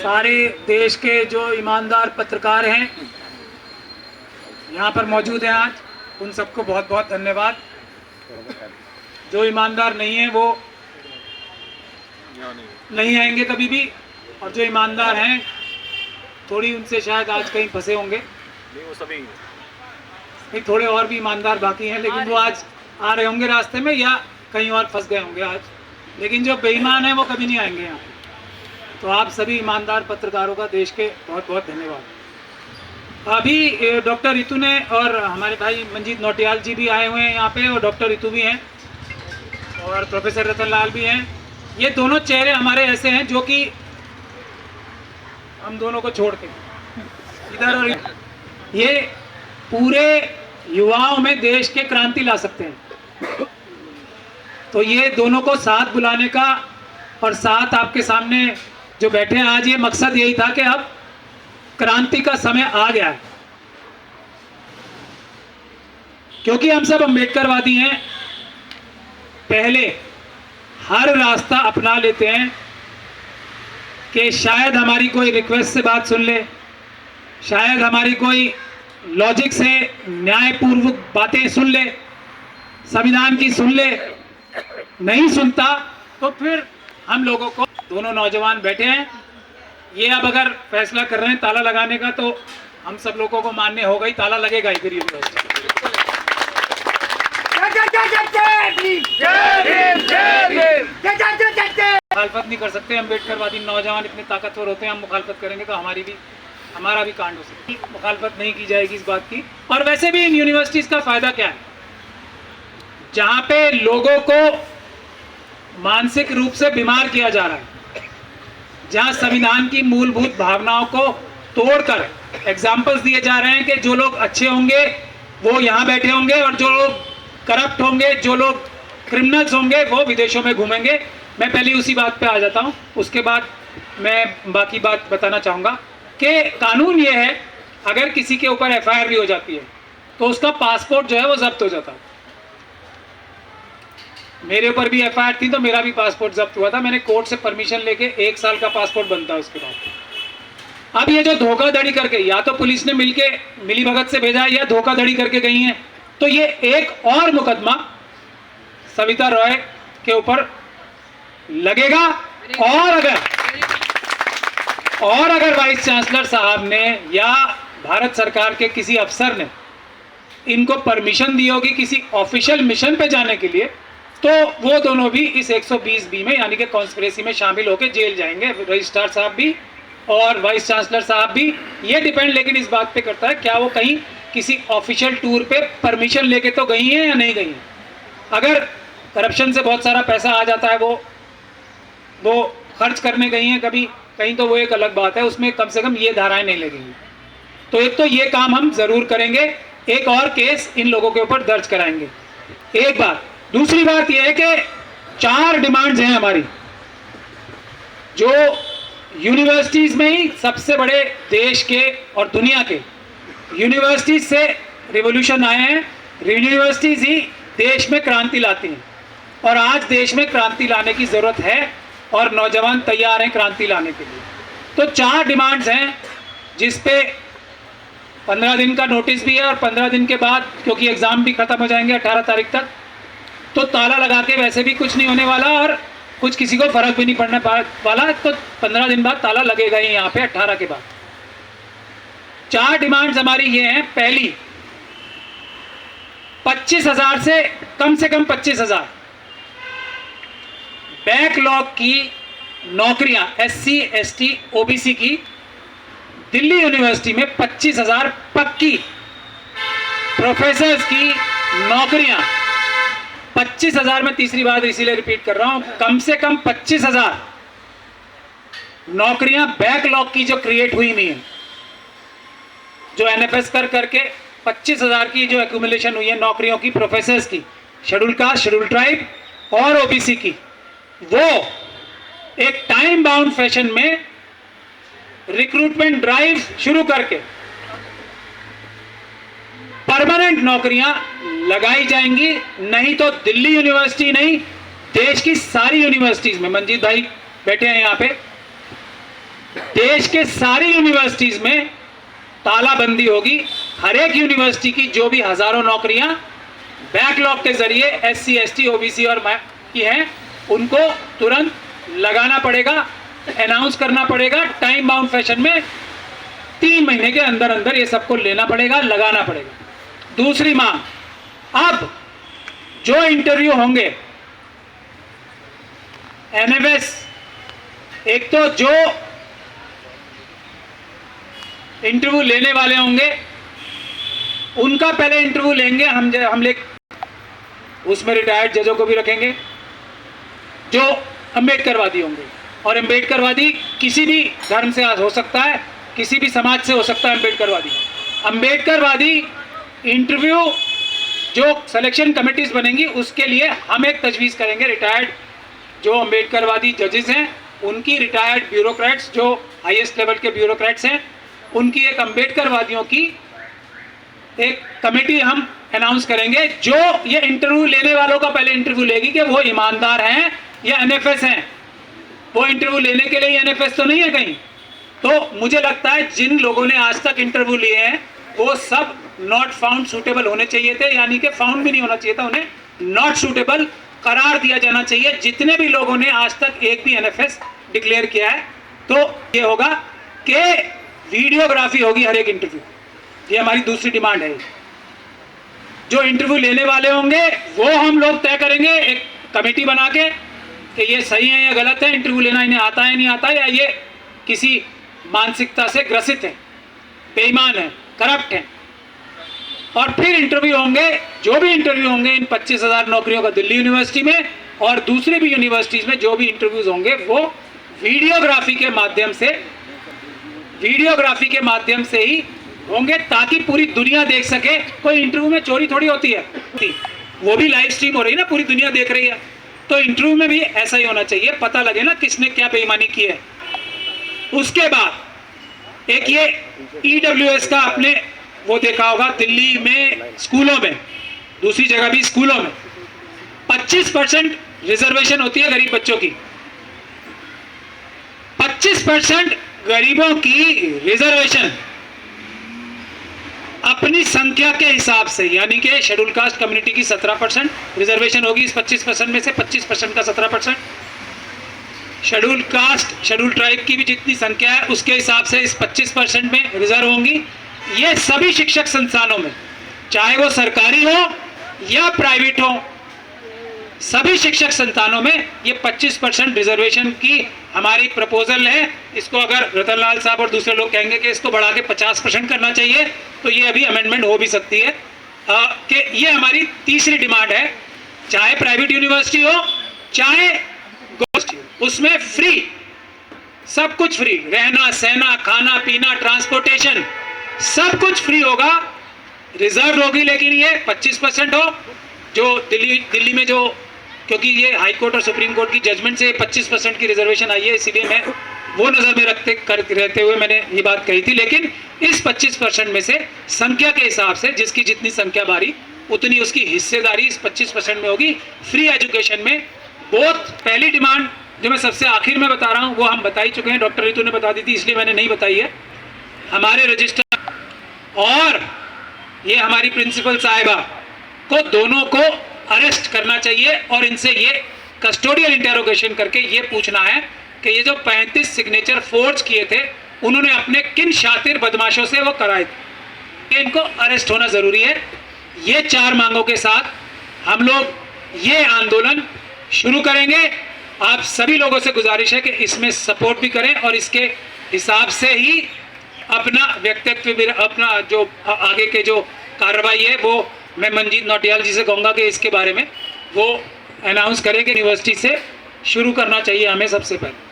सारे देश के जो ईमानदार पत्रकार हैं यहाँ पर मौजूद हैं आज, उन सबको बहुत बहुत धन्यवाद। जो ईमानदार नहीं है वो नहीं आएंगे कभी भी, और जो ईमानदार हैं थोड़ी उनसे शायद आज कहीं फंसे होंगे, नहीं वो सभी नहीं थोड़े और भी ईमानदार बाकी हैं, लेकिन वो आज आ रहे होंगे रास्ते में या कहीं और फंस गए होंगे आज। लेकिन जो बेईमान है वो कभी नहीं आएंगे यहाँ। तो आप सभी ईमानदार पत्रकारों का देश के बहुत बहुत धन्यवाद। अभी डॉक्टर रितु ने और हमारे भाई मंजीत नौटियाल जी भी आए हुए हैं यहाँ पे, और डॉक्टर रितु भी हैं और प्रोफेसर रतन लाल भी हैं। ये दोनों चेहरे हमारे ऐसे हैं जो कि हम दोनों को छोड़ के इधर और ये पूरे युवाओं में देश के क्रांति ला सकते हैं। तो ये दोनों को साथ बुलाने का और साथ आपके सामने जो बैठे हैं आज, ये मकसद यही था कि अब क्रांति का समय आ गया है, क्योंकि हम सब अम्बेडकरवादी हैं। पहले हर रास्ता अपना लेते हैं कि शायद हमारी कोई रिक्वेस्ट से बात सुन ले, शायद हमारी कोई लॉजिक से न्यायपूर्वक बातें सुन ले, संविधान की सुन ले। नहीं सुनता तो फिर हम लोगों को, दोनों नौजवान बैठे हैं, ये अब अगर फैसला कर रहे हैं ताला लगाने का, तो हम सब लोगों को मान्य होगा ही, ताला लगेगा ही फिर यूनिवर्सिटी। मुखालफत नहीं कर सकते, अम्बेडकरवादी नौजवान इतने ताकतवर होते हैं, हम मुखालफत करेंगे तो हमारा भी कांड हो सकता है। मुखालफत नहीं की जाएगी इस बात की। और वैसे भी इन यूनिवर्सिटीज का फायदा क्या है, जहां पे लोगों को मानसिक रूप से बीमार किया जा रहा है, जहां संविधान की मूलभूत भावनाओं को तोड़कर एग्जाम्पल्स दिए जा रहे हैं कि जो लोग अच्छे होंगे वो यहाँ बैठे होंगे और जो लोग करप्ट होंगे, जो लोग क्रिमिनल्स होंगे वो विदेशों में घूमेंगे। मैं पहले उसी बात पे आ जाता हूँ, उसके बाद मैं बाकी बात बताना चाहूँगा कि कानून ये है, अगर किसी के ऊपर एफआईआर भी हो जाती है तो उसका पासपोर्ट जो है वो जब्त हो जाता है। मेरे ऊपर भी एफआईआर थी तो मेरा भी पासपोर्ट जब्त हुआ था, मैंने कोर्ट से परमिशन लेके 1 साल का पासपोर्ट बनता है उसके बाद। अब ये जो धोखाधड़ी करके, या तो पुलिस ने मिली भगत से भेजा है या धोखाधड़ी करके गई हैं, तो ये एक और मुकदमा सविता रॉय के ऊपर लगेगा। और अगर वाइस चांसलर साहब ने या भारत सरकार के किसी अफसर ने इनको परमिशन दी होगी किसी ऑफिशियल मिशन पे जाने के लिए, तो वो दोनों भी इस 120B में यानी कि कॉन्स्पिरेसी में शामिल होकर जेल जाएंगे, रजिस्ट्रार साहब भी और वाइस चांसलर साहब भी। ये डिपेंड लेकिन इस बात पे करता है क्या वो कहीं किसी ऑफिशियल टूर पे परमिशन लेके तो गई हैं या नहीं गई हैं। अगर करप्शन से बहुत सारा पैसा आ जाता है, वो खर्च करने गई हैं कभी कहीं, तो वो एक अलग बात है, उसमें कम से कम ये धाराएं नहीं लगेंगी। तो एक तो ये काम हम जरूर करेंगे, एक और केस इन लोगों के ऊपर दर्ज कराएंगे, एक बात। दूसरी बात यह है कि 4 डिमांड्स हैं हमारी, जो यूनिवर्सिटीज में ही सबसे बड़े देश के और दुनिया के यूनिवर्सिटीज से रिवॉल्यूशन आए हैं। यूनिवर्सिटीज ही देश में क्रांति लाती हैं, और आज देश में क्रांति लाने की जरूरत है और नौजवान तैयार हैं क्रांति लाने के लिए। तो 4 डिमांड्स हैं, जिस पे 15 दिन का नोटिस भी है, और 15 दिन के बाद, क्योंकि एग्जाम भी खत्म हो जाएंगे 18 तारीख तक, तो ताला लगा के वैसे भी कुछ नहीं होने वाला और कुछ किसी को फर्क भी नहीं पड़ने वाला। तो 15 दिन बाद ताला लगेगा ही यहाँ पे 18 के बाद। 4 डिमांड्स हमारी ये हैं। पहली, 25,000 से कम 25,000 बैकलॉग की नौकरियां SC ST OBC की दिल्ली यूनिवर्सिटी में 25,000 पक्की प्रोफेसर्स की नौकरियां। 25,000 में तीसरी बार इसीलिए रिपीट कर रहा हूं, कम से कम 25,000 नौकरियां बैकलॉग की जो क्रिएट हुई हुई हैं, जो NFS करके 25,000 की जो एक्यूमुलेशन हुई है नौकरियों की, प्रोफेसर्स की, शेड्यूल कास्ट, शेड्यूल ट्राइब और OBC की, वो एक टाइम बाउंड फैशन में रिक्रूटमेंट ड्राइव शुरू करके परमानेंट नौकरियां लगाई जाएंगी। नहीं तो दिल्ली यूनिवर्सिटी नहीं, देश की सारी यूनिवर्सिटीज में, मंजीत भाई बैठे हैं यहाँ पे, देश के सारी यूनिवर्सिटीज में तालाबंदी होगी। हर एक यूनिवर्सिटी की जो भी हजारों नौकरियां बैकलॉग के जरिए SC ST OBC और की हैं, उनको तुरंत लगाना पड़ेगा, अनाउंस करना पड़ेगा, टाइम बाउंड फैशन में 3 महीने के अंदर अंदर ये सबको लेना पड़ेगा, लगाना पड़ेगा। दूसरी मांग, अब जो इंटरव्यू होंगे NFS, एक तो जो इंटरव्यू लेने वाले होंगे उनका पहले इंटरव्यू लेंगे हम उसमें रिटायर्ड जजों को भी रखेंगे जो अम्बेडकरवादी होंगे। और अम्बेडकरवादी किसी भी धर्म से हो सकता है, किसी भी समाज से हो सकता है। अम्बेडकरवादी इंटरव्यू जो सिलेक्शन कमेटीज बनेंगी उसके लिए हम एक तजवीज़ करेंगे। रिटायर्ड जो अम्बेडकरवादी जजेस हैं उनकी, रिटायर्ड ब्यूरोक्रेट्स जो हाईएस्ट लेवल के ब्यूरोक्रेट्स हैं उनकी एक अम्बेडकरवादियों की एक कमेटी हम अनाउंस करेंगे जो ये इंटरव्यू लेने वालों का पहले इंटरव्यू लेगी कि वो ईमानदार हैं या NFS हैं। वो इंटरव्यू लेने के लिए NFS तो नहीं है कहीं। तो मुझे लगता है जिन लोगों ने आज तक इंटरव्यू लिए हैं वो सब नॉट फाउंड सूटेबल होने चाहिए थे, यानी कि फाउंड भी नहीं होना चाहिए था, उन्हें नॉट सूटेबल करार दिया जाना चाहिए। जितने भी लोगों ने आज तक एक भी NFS डिक्लेयर किया है, तो ये होगा कि वीडियोग्राफी होगी हर एक इंटरव्यू। ये हमारी दूसरी डिमांड है। जो इंटरव्यू लेने वाले होंगे वो हम लोग तय करेंगे एक कमेटी बना के कि ये सही है या गलत है, इंटरव्यू लेना इन्हें आता है नहीं आता है, या ये किसी मानसिकता से ग्रसित है, बेईमान है, करप्ट है। और फिर इंटरव्यू होंगे, जो भी इंटरव्यू होंगे इन 25,000 नौकरियों का दिल्ली यूनिवर्सिटी में और दूसरी भी यूनिवर्सिटीज़ में जो भी इंटरव्यूज होंगे वो वीडियोग्राफी के माध्यम से ही होंगे, ताकि पूरी दुनिया देख सके। कोई इंटरव्यू में चोरी थोड़ी होती है, वो भी लाइव स्ट्रीम हो रही है ना, पूरी दुनिया देख रही है। तो इंटरव्यू में भी ऐसा ही होना चाहिए, पता लगे ना किसने क्या बेईमानी की है। उसके बाद एक ये EWS का आपने वो देखा होगा, दिल्ली में स्कूलों में, दूसरी जगह भी स्कूलों में 25% रिजर्वेशन होती है गरीब बच्चों की। 25% गरीबों की रिजर्वेशन अपनी संख्या के हिसाब से, यानी कि शेड्यूल कास्ट कम्युनिटी की 17% रिजर्वेशन होगी। इस 25% में से 25% का 17%, शेड्यूल कास्ट शेड्यूल ट्राइब की भी जितनी संख्या है उसके हिसाब से इस 25% में रिजर्व होंगी। ये सभी शिक्षक संस्थानों में, चाहे वो सरकारी हो या प्राइवेट हो, सभी शिक्षक संस्थानों में ये 25% रिजर्वेशन की हमारी प्रपोजल है। इसको अगर रतन लाल साहब और दूसरे लोग कहेंगे कि इसको बढ़ा के 50% करना चाहिए, तो ये अभी अमेंडमेंट हो भी सकती है। कि ये हमारी तीसरी डिमांड है। चाहे प्राइवेट यूनिवर्सिटी हो चाहे गवर्नमेंट, उसमें फ्री, सब कुछ फ्री, रहना सहना खाना पीना ट्रांसपोर्टेशन सब कुछ फ्री होगा। रिजर्व होगी, लेकिन ये 25% हो। जो दिल्ली में जो, क्योंकि ये हाई कोर्ट और सुप्रीम कोर्ट की जजमेंट से 25% की रिजर्वेशन आई है, इसीलिए मैं वो नज़र में रहते हुए मैंने ये बात कही थी। लेकिन इस 25% में से संख्या के हिसाब से जिसकी जितनी संख्या बारी उतनी उसकी हिस्सेदारी इस 25% में होगी। फ्री एजुकेशन में बहुत पहली डिमांड जो मैं सबसे आखिर में बता रहा हूँ वो हम बता ही चुके हैं, डॉक्टर रितु ने बता दी थी इसलिए मैंने नहीं बताई है। हमारे रजिस्ट्रार और ये हमारी प्रिंसिपल साहिबा को दोनों को अरेस्ट करना चाहिए और इनसे ये कस्टोडियल इंटेरोगेशन करके ये पूछना है कि ये जो 35 सिग्नेचर फोर्ज किए थे उन्होंने अपने किन शातिर बदमाशों से वो कराए थे, इनको अरेस्ट होना जरूरी है। ये 4 मांगों के साथ हम लोग ये आंदोलन शुरू करेंगे। आप सभी लोगों से गुजारिश है कि इसमें सपोर्ट भी करें और इसके हिसाब से ही अपना व्यक्तित्व भी, अपना जो आगे के जो कार्रवाई है वो मैं मंजीत नौटियाल जी से कहूँगा कि इसके बारे में वो अनाउंस करें कि यूनिवर्सिटी से शुरू करना चाहिए हमें सबसे पहले।